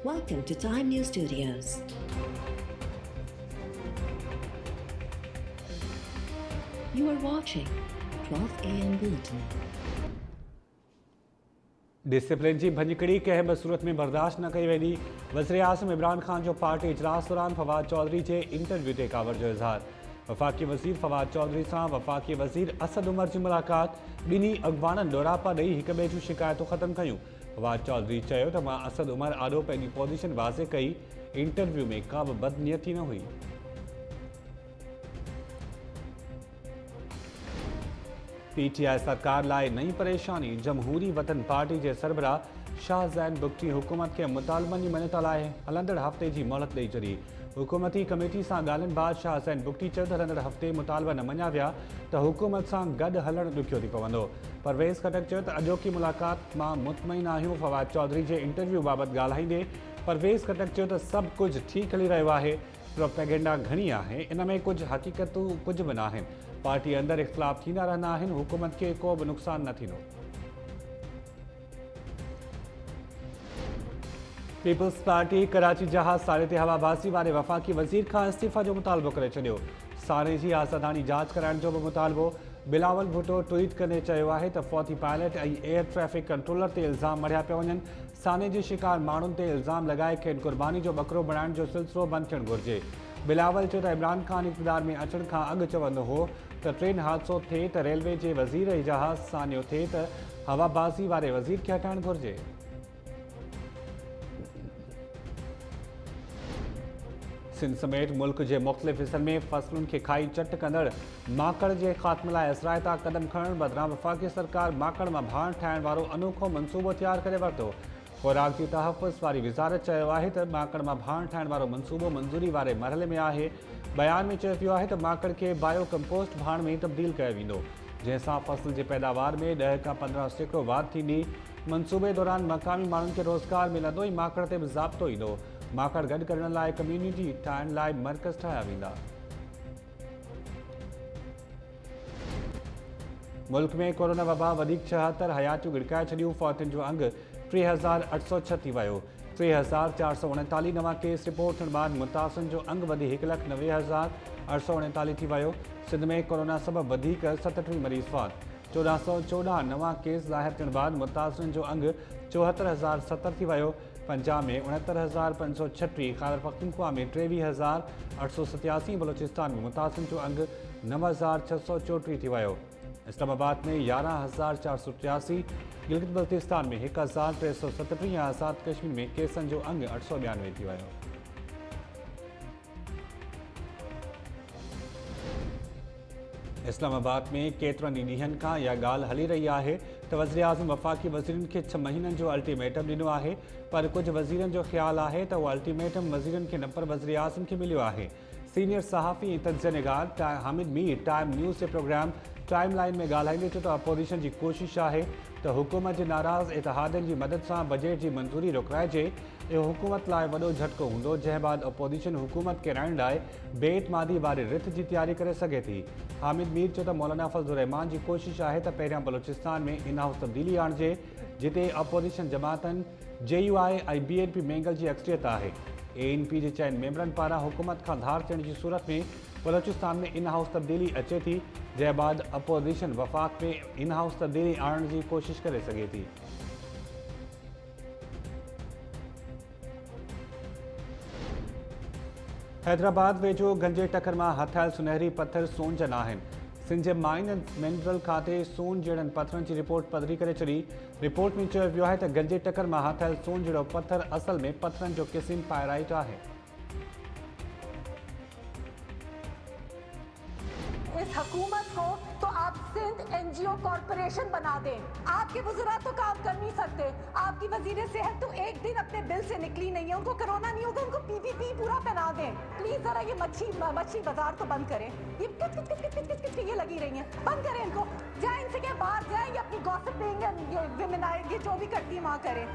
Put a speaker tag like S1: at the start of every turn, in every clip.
S1: Welcome to Time News Studios. You are watching 12 AM Bulletin.
S2: Discipline जी भंजकड़ी कंहिं बि सूरत में बर्दाश्त न कई वेंदी। वज़ीर आज़म इमरान ख़ान जो पार्टी इजलास दौरान फवाद चौधरी जे इंटरव्यू ते कावर जो इज़हार। वफ़ाक़ी वज़ीर फवाद चौधरी सां वफ़ाक़ी वज़ीर असद उमर जी मुलाक़ात। ॿिन्ही अॻवाननि डोरापा ॾेई हिक ॿिए जूं शिकायतूं ख़त्म कयूं। फवाद चौधरी चयो त मां असद उमर आॾो पंहिंजी पोज़ीशन वाज़े कई। इंटरव्यू में का बि बदनियती न हुई। पीटीआई सरकार लाइ नई परेशानी। जमहूरी वतन पार्टी जे सरबराह शाह ज़ैन बुगटी हुकूमत के मुतालबनि जी मञत लाइ हलंदड़ हफ़्ते जी मोहलत ॾेई छॾी। हुकूमती कमेटी सां ॻाल्हियुनि बाद शाह ज़ैन बुगटी चयो त हलंदड़ हफ़्ते मुतालबा न मञा विया त हुकूमत सां गॾु हलणु ॾुखियो थी पवंदो। परवेज़ खटक चयो त अॼोकी मुलाक़ात मां मुतमइन आहियूं। फवाद चौधरी जे इंटरव्यू बाबति ॻाल्हाईंदे परवेज़ खटक चयो त सभु कुझु ठीकु हली रहियो आहे। प्रोपेगेंडा घणी आहे, इन में कुझु हक़ीक़तूं कुझु बि न आहिनि। पार्टी अंदरि इख़्तिलाफ़ थींदा रहंदा आहिनि। हुकूमत खे को बि नुक़सानु न थींदो। पीपल्स पार्टी कराची जहाज़ साड़े ते हवाबाज़ी वारे वफ़ाक़ी वज़ीर खां इस्तीफ़ा जो मुतालबो करे छॾियो। साड़े जी आज़ादानी जांच कराइण जो बि मुतालबो। बिलावल भुट्टो ट्वीट कंदे चयो आहे त फ़ौती पायलट ऐं एयर ट्रैफ़िक कंट्रोलर ते इल्ज़ाम मढ़िया पिया वञनि। साने जे शिकार माण्हुनि ते इल्ज़ाम लॻाए खेनि क़ुर्बानी जो बकरो बणाइण जो सिलसिलो बंदि थियणु घुरिजे। बिलावल चयो त इमरान ख़ान इक़्तिदार में अचण खां अॻु चवंदो हो त ट्रेन हादसो थिए त रेलवे जे वज़ीर ऐं जहाज़ सानियो थिए त हवाबाज़ी वारे वज़ीर खे हटाइणु घुरिजे। सिंध समेत मुल्क जे मुख़्तलिफ़ हिस्सनि में फ़सलुनि खे खाई चट कंदड़ माकड़ जे ख़ात्मे लाइ असराइता क़दम खणण बदिरां वफ़ाक़ी सरकार माकड़ मां भाण ठाहिण वारो अनोखो मंसूबो तयारु करे वरितो। ख़ुराक जी तहफ़्फ़ुज़ वारी वज़ारत चयो आहे त माकड़ मां भाण ठाहिण वारो मंसूबो मंज़ूरी वारे मरहले में आहे। बयान में चयो वियो आहे त माकड़ खे बायो कंपोस्ट भाण में तब्दील कयो वेंदो, जंहिंसां फ़सल जे पैदावार में 10 खां 15% वाधि थींदी। मंसूबे दौरान मक़ामी माण्हुनि खे रोज़गार मिलंदो ऐं माकड़ ते बि ज़ाब्तो ईंदो। माकड़ गॾु करण लाइ कम्यूनिटी ठाहिण लाइ मर्कज़ ठाहिया वेंदा। मुल्क में कोरोना वबा वधीक 76 हयातियूं गिड़काए छॾियूं। फ़ौतियुनि जो अंग 3806 थी वियो। 3439 नवां केस रिपोर्ट थियण बाद मुतासिरनि जो अंग वधी 1,90,839 थी वियो। सिंध में कोरोना सबबि वधीक 37 मरीज़ फ़ौत। 1414 नवां केस ज़ाहिर थियण बाद मुतासिरनि जो अंग 74,070 थी वियो। पंजाब में 69,536, ख़ैबर पख्तूनख्वा में 23,887, बलोचिस्तान में मुतासिरनि जो अंग 9,634 थी वियो। इस्लामाबाद में 11,483, गिलगित बल्तिस्तान में 1,337 ऐं आज़ाद कश्मीर में केसनि जो अंग 892 थी वियो। इस्लामाबाद में केतिरनि ई ॾींहनि खां इहा ॻाल्हि हली रही आहे त वज़ीर आज़म वफ़ाक़ी वज़ीरनि खे 6 महीननि जो अल्टीमेटम ॾिनो आहे, पर कुझु वज़ीरनि जो ख़्यालु आहे त उहो अल्टीमेटम वज़ीरनि खे न पर वज़ीर आज़म खे मिलियो आहे। सीनियर सहाफ़ी ऐं तज्ज़िया निगार हामिद मीर टाइम न्यूज़ जे प्रोग्राम टाइम लाइन में ॻाल्हाईंदे चयो त अपोज़िशन जी कोशिशि आहे त हुकूमत जे नाराज़ इतिहादनि जी मदद सां बजट जी मंज़ूरी रोकाइजे। इहो हुकूमत लाइ वॾो झटको हूंदो, जंहिं बाद अपोज़िशन हुकूमत किराइण लाइ बेइतमादी वारे रिथ जी तयारी करे सघे थी। हामिद मीर चयो त मौलाना फज़लुर रहमान जी कोशिशि आहे त पहिरियां बलोचिस्तान में इन हाउस तब्दीली आणिजे, जिते अपोज़िशन जमातनि JUI ऐं BNP मैंगल जी अक्सरियत आहे। ANP जे चइनि मेंबरनि पारां हुकूमत खां धार थियण जी सूरत में बलोचिस्तान में इन हाउस तब्दीली अचे थी, जंहिं बाद अपोज़िशन वफ़ाक़ में इन हाउस तब्दीली आणण जी कोशिशि करे सघे थी। हैदराबाद वेझो गंजे टकर मां हथायल सुनहरी पत्थर सोन जा न आहिनि। सिंध जे माइन एंड मिनरल खाते सोन जहिड़नि पत्थरनि जी रिपोर्ट पधरी करे छॾी। रिपोर्ट में चयो वियो आहे त गंजे टकर मां हथायल सोन जहिड़ो पत्थर असल में पत्थरनि जो क़िस्म पायराइट आहे।
S3: इस हुकूमत को तो आप सिंध NGO कॉर्पोरेशन बना दें। आपके वज़ीरात तो काम कर नहीं सकते। आपकी वज़ीर सेहत तो एक दिन अपने बिल से निकली नहीं है, उनको कोरोना नहीं होगा, उनको PPP पूरा पहना दें। प्लीज जरा ये मच्छी बाजार तो बंद करें। ये किच ये लगी रही हैं, बंद करें इनको। जाए इनसे क्या बाहर जाए, ये अपनी गॉसिप देंगे, ये विमेन ये जो भी करती है वहाँ करें।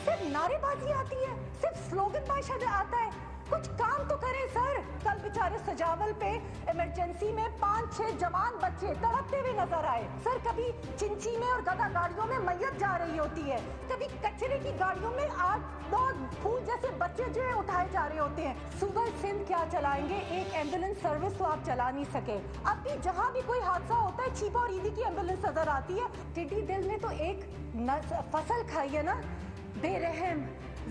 S3: सिर्फ नारेबाजी आती है, सिर्फ स्लोगन बाजी आता है। कुछ काम तो करें सर। कल बेचारे सजावल पे इमरजेंसी में 5-6 जवान बच्चे तड़पते हुए नजर आए सर। कभी चिंची में और गदा गाड़ियों में मैयत जा रही होती है, कभी कचरे की गाड़ियों में 8-9 फूल जैसे बच्चे जो है उठाए जा रहे होते हैं। सुबह सिंध क्या चलाएंगे, एक एम्बुलेंस सर्विस तो आप चला नहीं सके। अब भी जहाँ भी कोई हादसा होता है चीपा और ईदी की एम्बुलेंस नजर आती है। टिड्डी दिल ने तो एक फसल खाई है ना। बेरहम,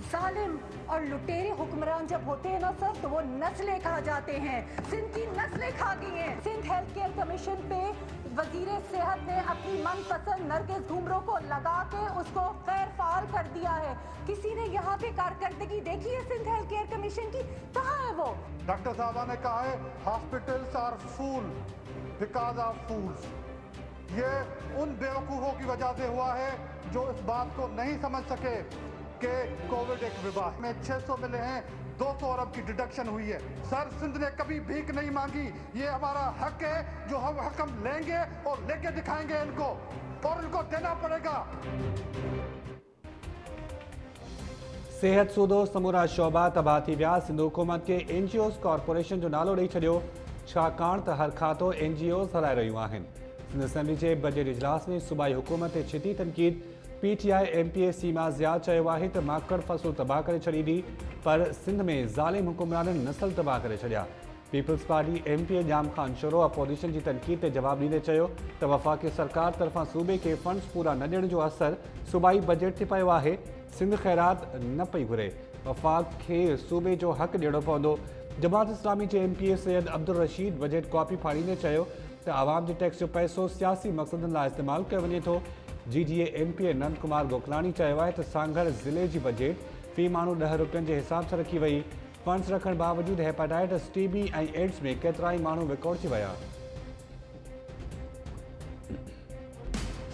S3: जालिम और लुटेरे हुक्मरान जब होते हैं ना सर, तो वो नस्लें खा जाते हैं। सिंध की नस्लें खा गई हैं। सिंध हेल्थ केयर कमीशन पे वजीर सेहत ने अपनी मनपसंद नरगिस घुमरो को लगा के उसको खैर फाल कर दिया है। किसी ने यहाँ पे कारकर्दगी देखी है सिंध हेल्थ केयर कमीशन की? कहाँ है वो?
S4: डॉक्टर साहबा ने कहा है hospitals are full because of fools. ये उन बेवकूफों की वजह से हुआ है जो इस बात को नहीं समझ सके कि कोविड एक विवाह में 600 मिले हैं, 200 अरब की डिडक्शन हुई है। सर सिंध ने कभी भीख नहीं मांगी, ये हमारा हक है जो हम लेंगे और लेके दिखाएंगे इनको, और इनको देना पड़ेगा।
S2: सेहत सूदो समूरा शोबा तबाह थी विया। सिंध हुकूमत के NGOs कॉर्पोरेशन जो नालो ॾेई छॾियो, छाकाणि त हर खातो NGOs हलाए रहियूं आहिनि। सिंध असेंबली जे बजट इजलास में सूबाई हुकूमत ते छिती तनक़ीद। PTI MPA सीमा ज़िया चयो आहे त माकड़ फ़सुल तबाह करे छॾींदी, पर सिंध में ज़ालिम हुक्मराननि नस्ल तबाह करे छॾिया। पीपल्स पार्टी MPA जाम खान शोरो अपोजिशन जी तनक़ीद ते जवाब ॾींदे चयो त वफ़ाक़ी सरकार तरफ़ां सूबे खे फंड्स पूरा न ॾियण जो असर सूबाई बजट ते पियो आहे। सिंध ख़ैरात न पई घुरे, वफ़ाक़ खे सूबे जो हक़ ॾियणो पवंदो। जमात इस्लामी जे MPA Syed Abdul Rashid budget copy फाड़ींदे चयो त आवाम जे टैक्स जो पैसो सियासी मक़सदनि लाइ इस्तेमालु कयो वञे थो। GGA MPA नंद कुमार गोकलानी चयो आहे त सांघर ज़िले जी बजट फ़ी माण्हू 10 रुपयनि जे हिसाब सां रखी वई। फंड्स रखण बावजूदि हेपेटाइटिस TB ऐं एड्स में केतिरा ई माण्हू विकोड़जी विया।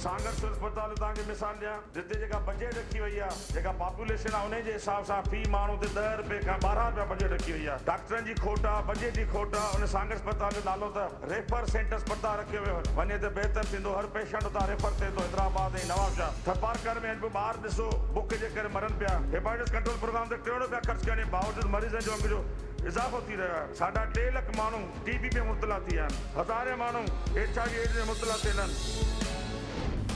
S5: सांगर सिविल अस्पताल तव्हांखे मिसाल ॾियां, जिते जेका बजट रखी वई आहे, जेका पॉपुलेशन आहे, उन जे हिसाब सां फी माण्हू ते 10 रुपए खां 12 रुपया बजट रखी वई आहे। डॉक्टरनि जी खोट आहे, बजट जी खोट आहे। उन सांगर अस्पताल जो नालो त रेफर सेंटर अस्पताल रखियो वियो वञे त बहितर थींदो। हर पेशेंट उतां रेफर थिए थो। हैदराबाद ऐं नवाबशाह थपारकर में अॼु ॿार ॾिसो बुख जे करे मरनि पिया। हेपेटाइटिस कंट्रोल प्रोग्राम ते करोड़ रुपया ख़र्च करण जे बावजूदि मरीज़नि जो अंग जो इज़ाफ़ो थी रहियो आहे। 2.5 लख माण्हू TB में मुब्तला थी विया आहिनि, हज़ारे माण्हू HIV एड्स में मुब्तला थियल आहिनि।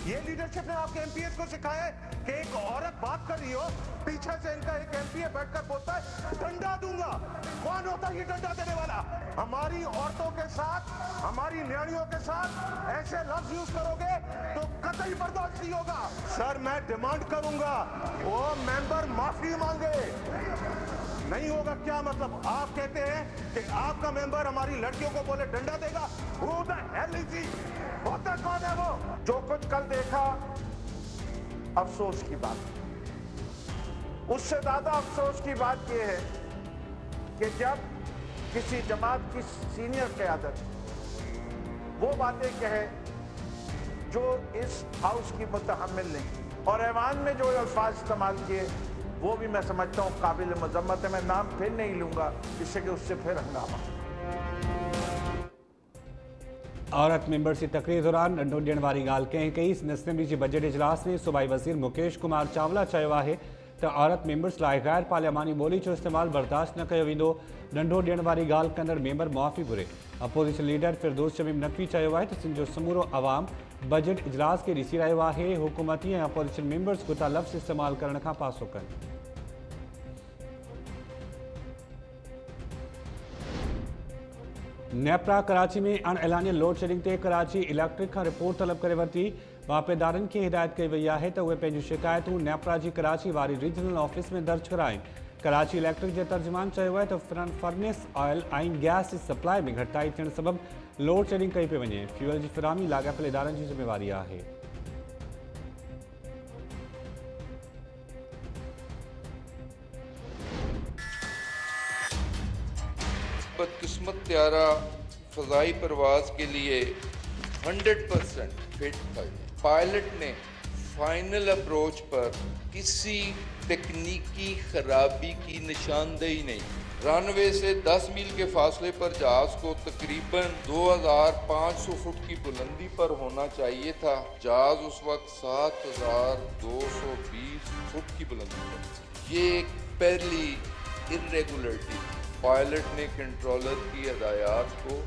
S4: ये लीडरशिप ने आपके MPS को सिखाया है कि एक औरत बात कर रही हो, पीछे से इनका एक MPA बैठकर बोलता है डंडा दूंगा। कौन होता है ये डंडा देने वाला? हमारी औरतों के साथ, हमारी न्याणियों के साथ ऐसे लफ्ज यूज करोगे तो कतई बर्दाश्त नहीं होगा। सर मैं डिमांड करूंगा वो मेंबर माफी मांगे। नहीं होगा क्या मतलब? आप कहते हैं कि आपका मेंबर हमारी लड़कियों को बोले डंडा देगा? Who the hell is he? होता कौन है वो? जो कुछ कल देखा अफसोस की बात। उससे ज्यादा अफसोस की बात यह है कि जब किसी जमात की सीनियर क़यादत वो बातें कहे जो इस हाउस की मुतहम्मिल नहीं, और ऐवान में जो अल्फाज इस्तेमाल किए वो भी मैं समझता हूँ काबिल मजम्मत है। मैं नाम फिर नहीं लूंगा जिससे कि उससे फिर हंगामा।
S2: औरत मेंबर्स की तकरीर दौरान ॾंडो ॾियण वारी ॻाल्हि कंहिं कई। सिंध असेंबली जी बजट इजलास में सूबाई वज़ीर मुकेश कुमार चावला चयो आहे त औरत मेंबर्स लाइ गैर पार्लियामानी ॿोली जो इस्तेमालु बर्दाश्त न कयो वेंदो। ॾंडो ॾियण वारी ॻाल्हि कंदड़ मेंबर मुआफ़ी घुरे। अपोजिशन लीडर फिरदौस शमीम नक़वी चयो आहे त सिंध जो समूरो अवाम बजट इजलास खे ॾिसी रहियो आहे। हुकूमती ऐं अपोजिशन मेंबर्स गुता लफ़्ज़ इस्तेमालु करण खां पासो कनि। नेपरा कराची में अणएलानियल लोड शेडिंग ते कराची इलेक्ट्रिक खां रिपोर्ट तलब करे वरिती। वापेदारनि खे हिदायत कई वई आहे त उहे पंहिंजूं शिकायतूं नेपरा जी कराची वारी रीजनल ऑफिस में दर्ज कराइनि। कराची इलेक्ट्रिक जे तर्जुमान चयो आहे त फर्नेस ऑयल ऐं गैस जी सप्लाई में घटिताई थियण सबबि लोड शेडिंग कई पई वञे। फ्यूल जी फिरामी लाॻापियल इदारनि जी ज़िम्मेवारी आहे।
S6: बदकिस्मत त्यारा फ़ज़ाई परवाज़ के लिए 100% फिट था। पायलट ने फाइनल अप्रोच पर किसी तकनीकी खराबी की निशानदेही नहीं। रनवे से 10 मील के फासले पर जहाज को तकरीबन 2500 फुट की बुलंदी पर होना चाहिए था। जहाज उस वक्त 7220 फुट की बुलंदी पर। ये एक पहली इरेगुलरिटी थी। पायलट ने कंट्रोलर की हिदायत को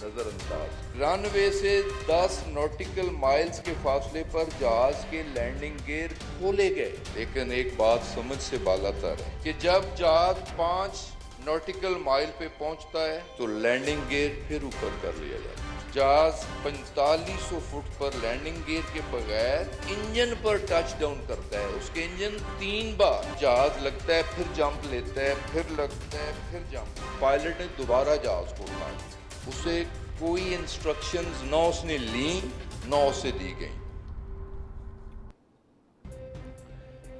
S6: नजरअंदाज। रनवे से 10 नॉटिकल माइल्स के फासले पर जहाज के लैंडिंग गियर खोले गए, लेकिन एक बात समझ से बालातर है कि जब जहाज 5 नॉटिकल माइल पे पहुंचता है तो लैंडिंग गियर फिर ऊपर कर लिया जाता है। जहाज 4500 फुट पर लैंडिंग गियर के बगैर इंजन पर टच डाउन करता है। उसके इंजन 3 बार जहाज लगता है, फिर जंप लेता है, फिर लगता है, फिर जंप। पायलट ने दोबारा जहाज को उड़ाया। उसे कोई इंस्ट्रक्शंस न उसने ली न उसे दी गई।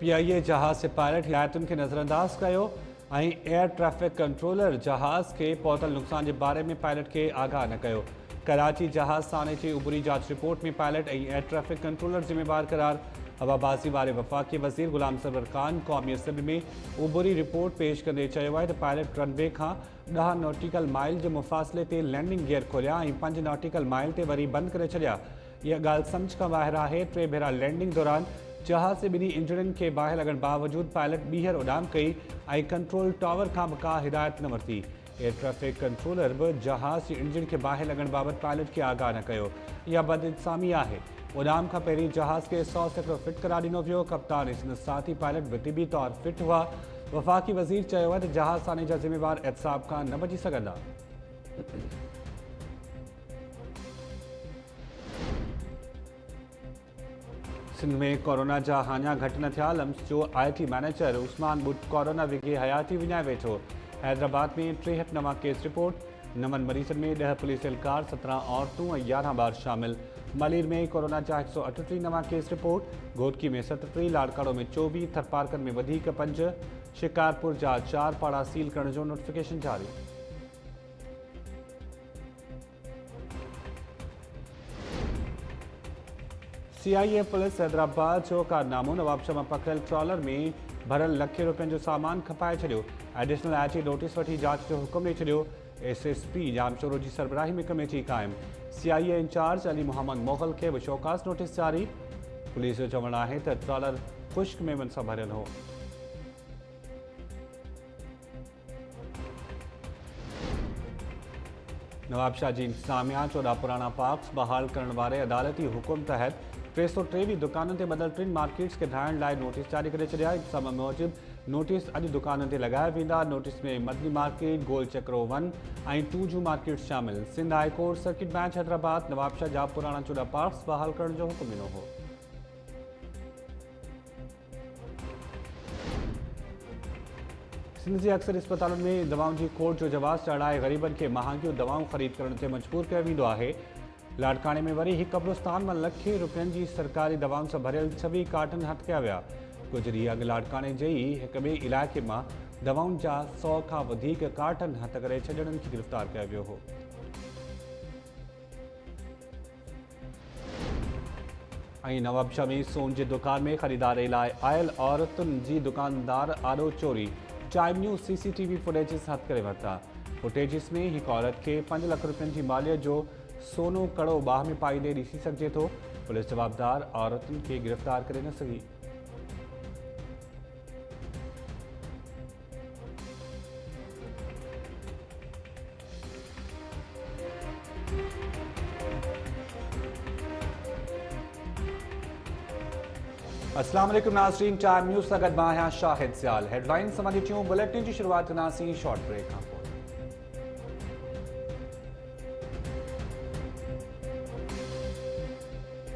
S2: PIA जहाज से पायलट हिदायतुनि खे नज़रअंदाज कयो ऐं एयर ट्रैफिक कंट्रोलर जहाज के पहुतल नुक़सान के बारे में पायलट के आगाह न कयो। कराची जहाज साने जी उबरी जांच रिपोर्ट में पायलट ऐं एयर ट्रैफिक कंट्रोलर जिम्मेवार करार। हवाबाज़ी वारे वफ़ाक़ी वज़ीर ग़ुलाम सरवर ख़ान क़ौमी असम्बली में उबरी रिपोर्ट पेश कंदे चयो आहे त पायलट रनवे खां 10 नॉटिकल माइल जे मुफ़ासिले ते लैंडिंग गियर खोलिया ऐं 5 नॉटिकल माइल ते वरी बंदि करे छॾिया। इहा ॻाल्हि सम्झ खां ॿाहिरि आहे। 3 भेरा लैंडिंग दौरान जहाज़ जे ॿिन्ही इंजननि खे बाहि लॻण बावजूदि पायलट ॿीहर उॾाम कई ऐं कंट्रोल टावर खां बि का हिदायत न वरिती। एयर ट्रैफिक कंट्रोलर बि जहाज़ जे इंजन खे बाहि लॻण बाबति पायलट खे आगाह न कयो। इहा बदइंसामी आहे। उॾाम खां पहिरीं जहाज़ खे 100 सेकड़ो फिट करार ॾिनो वियो। कप्तान ऐं संदसि साथी पायलट बि तिबी तौर फिट हुआ। वफ़ाक़ी वज़ीर चयो आहे त जहाज़ साने जा ज़िम्मेवार एहतसाब खां न बची सघंदा। सिंध में कोरोना जा हाञा घटि न थिया। लम्स जो IT manager Usman Butt corona विघे हयाती विञाए वेठो। हैदराबाद में 63 नवां केस रिपोर्ट। 9 मरीज़नि में 10 पुलिस एहलकार, 17 औरतूं ऐं 11 ॿार शामिल। मलीर में कोरोना जा 138 नवां केस रिपोर्ट। घोटकी में 37, लाड़काड़ो में 24, थरपारकर में वधीक 5, शिकारपुर जा 4 पाड़ा सील करण जो नोटिफिकेशन जारी। CIA पुलिस हैदराबाद जो कारनामो नवाबशाह में पकड़ियल ट्रॉलर में भरियल लखे रुपयनि जो सामान खपाए छॾियो। एडिशनल IG नोटिस वठी जांच जो हुकुम ॾेई छॾियो। SSP जामशोरो जी सरबराही में कमेटी क़ाइम। CIA इंचार्ज अली मोहम्मद मोगल खे बि शोकास नोटिस जारी। पुलिस जो चवणु आहे त ट्रॉलर ख़ुश्क मेवनि सां भरियल हो। नवाबशाह जी इंतज़ामिया 14 पुराना पार्क्स बहाल करण वारे अदालती हुकुम तहत 323 दुकाननि ते बदल 3 मार्केट्स खे ठाहिण लाइ नोटिस जारी करे छॾिया। इंतज़ाम मूजिबि नोटिस अॼु दुकाननि ते लॻाया वेंदा। नोटिस में मदनी मार्केट, गोल चक्रो 1 ऐं 2 जूं मार्केट्स शामिल। Sindh high court circuit bench Hyderabad Nawabshah जा पुराना 14 पार्क्स बहाल करण जो हुकुम ॾिनो हो। सिंध जे अक्सर अस्पतालुनि में दवाउनि जी खोट जो जवाज़ चढ़ाए ग़रीबनि खे महांगियूं दवाऊं ख़रीद करण ते मजबूर कयो वेंदो आहे। लाड़काणे में वरी हिकु क़ब्रिस्तान में लखे रुपयनि जी सरकारी दवाउनि सां भरियल 26 कार्टन हथ कया विया। कुझु ॾींहं अॻु लाड़काणे जे ई हिक ॿिए इलाइक़े मां दवाउनि जा 100 खां वधीक कार्टन हथ करे छॾणनि खे गिरफ़्तार कयो वियो हो। ऐं नवाबशाह में सोन जी दुकान में ख़रीदारी लाइ आयल औरतुनि जी दुकानदार आॾो चोरी। टाइम न्यूज़ CCTV फुटेजिस हथ करे वरिता। फुटेजिस में हिकु औरत खे 5 लख रुपयनि जी मालियत जो सोनो कड़ो बाह में पाईंदे ॾिसी सघिजे थो। पुलिस जवाबदार औरतुनि खे गिरफ़्तार करे न सघी। अस्सलाम वालेकुम नाज़रीन, टाइम न्यूज़ सां गॾु मां आहियां शाहिद ज़ियाल। हेडलाइन संबंधी बुलेटिन जी शुरूआत कंदासीं शॉर्ट ब्रेक खां पोइ।